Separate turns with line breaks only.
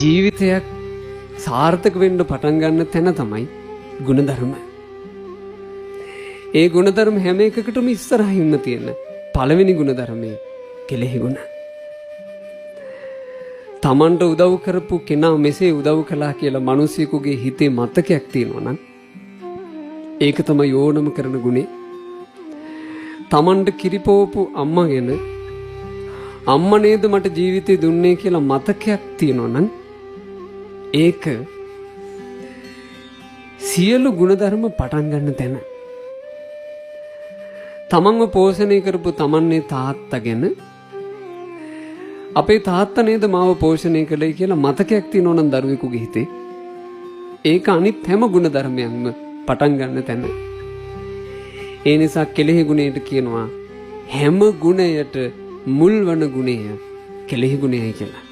ජීවිතයක් සාර්ථක වෙන්න පටන් ගන්න තැන තමයි ගුණධර්ම. ඒ ගුණධර්ම හැම එකකටම ඉස්සරහින් තියෙන පළවෙනි ගුණධර්මයේ කෙලෙහි ගුණ. තමන්ට උදව් කරපු කෙනා මෙසේ උදව් කළා කියලා මිනිසෙකුගේ හිතේ මතකයක් තියෙනවා නම් ඒක තමයි ඕනම කරන ගුණේ. තමන්ට කිරිපෝපු අම්මා ගැන අම්මා නේද මට ජීවිතේ දුන්නේ කියලා මතකයක් තියෙනවා නම් ඒක සියලු ගුණධර්ම පටන් ගන්න තැන. තමන්ව පෝෂණය කරපු තමන්නේ තාත්තා ගැන අපේ තාත්තා නේද මාව පෝෂණය කළේ කියලා මතකයක් තියෙනවා නම් දරුවෙකුගේ හිතේ ඒක අනිත් හැම ගුණධර්මයක්ම පටන් ගන්න තැන. ඒ නිසා කෙලෙහි ගුණයට කියනවා හැම ගුණයට මුල් වන ගුණය කෙලෙහි ගුණයයි කියලා.